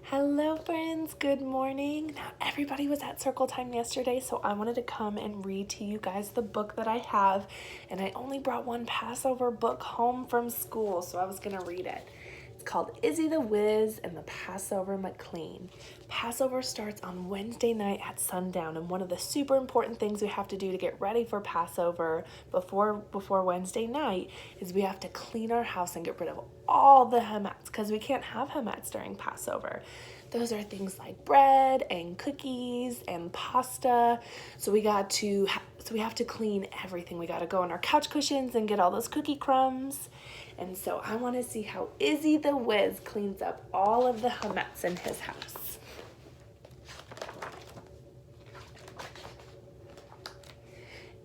Hello friends, good morning. Now everybody was at circle time yesterday, so I wanted to come and read to you guys the book that I have, and I only brought one Passover book home from school, so I was gonna read it. It's called Izzy the Wizz and the Passocer Mcclean. Passover starts on Wednesday night at sundown, and one of the super important things we have to do to get ready for Passover before Wednesday night is we have to clean our house and get rid of all the hametz, because we can't have hametz during Passover. Those are things like bread and cookies and pasta. So we have to clean everything. We got to go on our couch cushions and get all those cookie crumbs. And so I want to see how Izzy the Wizz cleans up all of the hametz in his house.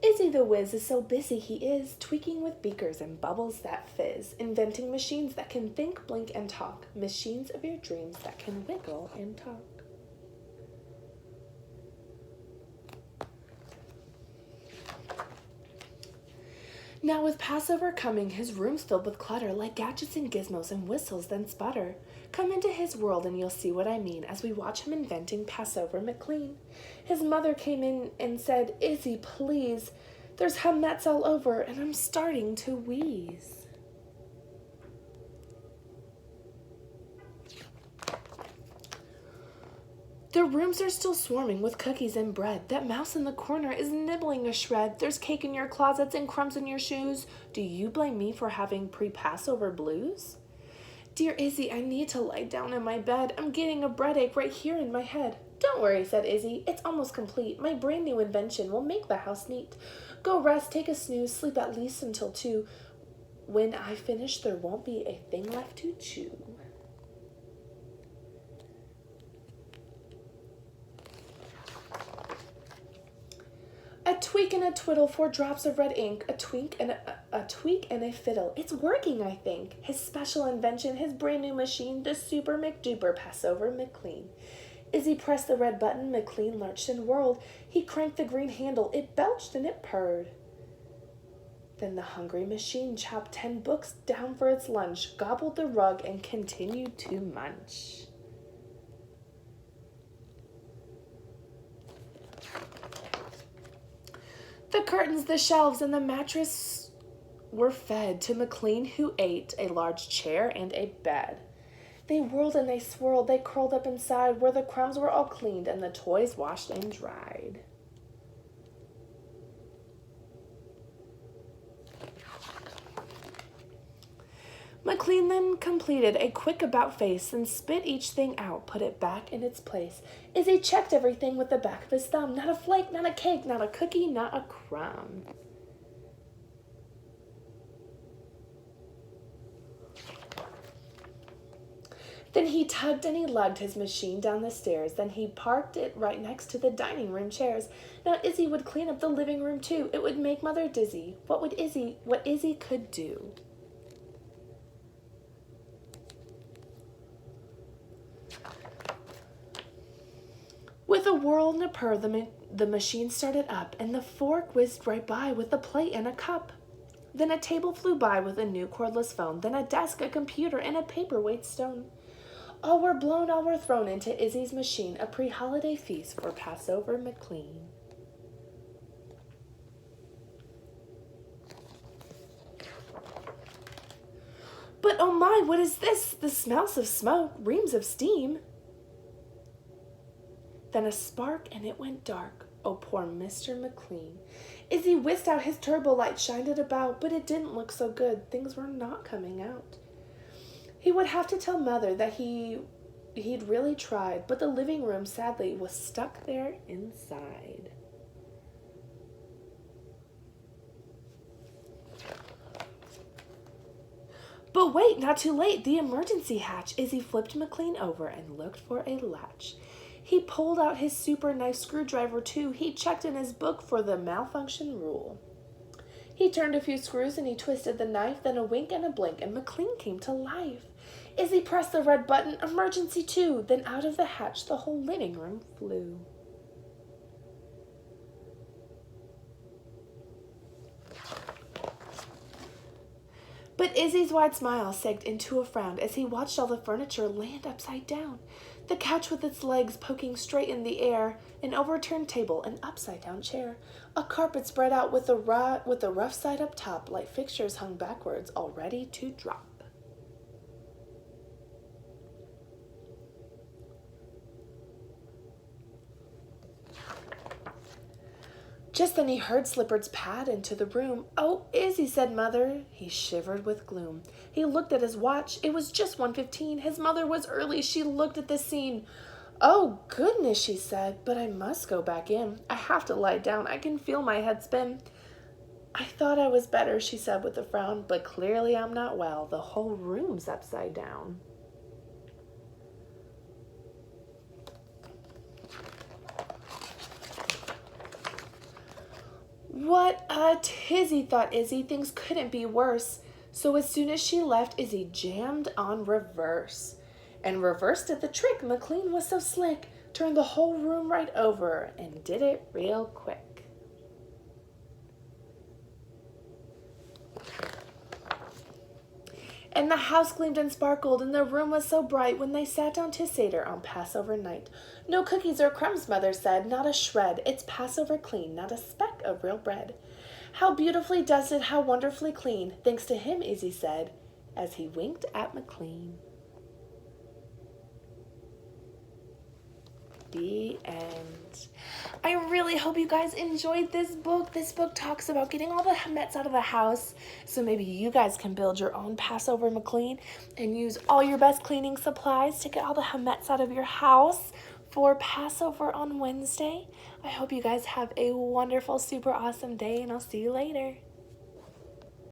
Izzy the Wizz is so busy he is, tweaking with beakers and bubbles that fizz, inventing machines that can think, blink, and talk, machines of your dreams that can wiggle and talk. Now with Passover coming, his room's filled with clutter, like gadgets and gizmos and whistles then sputter. Come into his world and you'll see what I mean as we watch him inventing Passocer Mcclean. His mother came in and said, "Izzy, please, there's hametz all over and I'm starting to wheeze." The rooms are still swarming with cookies and bread. That mouse in the corner is nibbling a shred. There's cake in your closets and crumbs in your shoes. Do you blame me for having pre-Passover blues? Dear Izzy, I need to lie down in my bed. I'm getting a bread ache right here in my head. Don't worry, said Izzy. It's almost complete. My brand new invention will make the house neat. Go rest, take a snooze, sleep at least until 2. When I finish, there won't be a thing left to chew. A tweak and a twiddle, 4 drops of red ink, a tweak and a fiddle. It's working, I think. His special invention, his brand new machine, the super McDuper Passocer Mcclean. Izzy pressed the red button, Mcclean lurched and whirled. He cranked the green handle, it belched and it purred. Then the hungry machine chopped 10 books down for its lunch, gobbled the rug, and continued to munch. The curtains, the shelves, and the mattress were fed to Mcclean, who ate a large chair and a bed. They whirled and they swirled, they curled up inside, where the crumbs were all cleaned and the toys washed and dried. Mcclean then completed a quick about face and spit each thing out, put it back in its place. Izzy checked everything with the back of his thumb. Not a flake, not a cake, not a cookie, not a crumb. Then he tugged and he lugged his machine down the stairs. Then he parked it right next to the dining room chairs. Now Izzy would clean up the living room too. It would make Mother dizzy. What Izzy could do. With a whirl and a purr, the machine started up, and the fork whizzed right by with a plate and a cup. Then a table flew by with a new cordless phone, then a desk, a computer, and a paperweight stone. All were blown, all were thrown into Izzy's machine, a pre-holiday feast for Passocer Mcclean. But oh my, what is this? The smells of smoke, reams of steam. Then a spark and it went dark. Oh, poor Mr. Mcclean. Izzy whisked out his turbo light, shined it about, but it didn't look so good. Things were not coming out. He would have to tell Mother that he'd really tried, but the living room, sadly, was stuck there inside. But wait, not too late. The emergency hatch. Izzy flipped Mcclean over and looked for a latch. He pulled out his super knife screwdriver too. He checked in his book for the malfunction rule. He turned a few screws and he twisted the knife, then a wink and a blink, and Mcclean came to life. Izzy pressed the red button, emergency too. Then out of the hatch the whole living room flew. But Izzy's wide smile sagged into a frown as he watched all the furniture land upside down. The couch with its legs poking straight in the air, an overturned table, an upside-down chair, a carpet spread out with the rough side up top, like fixtures hung backwards, all ready to drop. Just then he heard Slipper's pad into the room. "Oh, Izzy," said Mother. He shivered with gloom. He looked at his watch. It was just 1:15. His mother was early. She looked at the scene. "Oh, goodness," she said, "but I must go back in. I have to lie down. I can feel my head spin." "I thought I was better," she said with a frown, "but clearly I'm not well. The whole room's upside down." "What a tizzy," thought Izzy. "Things couldn't be worse." So as soon as she left, Izzy jammed on reverse. And reverse did the trick. Mcclean was so slick. Turned the whole room right over and did it real quick. And the house gleamed and sparkled, and the room was so bright when they sat down to Seder on Passover night. "No cookies or crumbs," Mother said, "not a shred. It's Passover clean, not a speck of real bread." "How beautifully dusted, how wonderfully clean. Thanks to him," Izzy said, as he winked at Mcclean. The end. I really hope you guys enjoyed this book. This book talks about getting all the hametz out of the house, so maybe you guys can build your own Passocer Mcclean and use all your best cleaning supplies to get all the hametz out of your house for Passover on Wednesday. I hope you guys have a wonderful, super awesome day, and I'll see you later.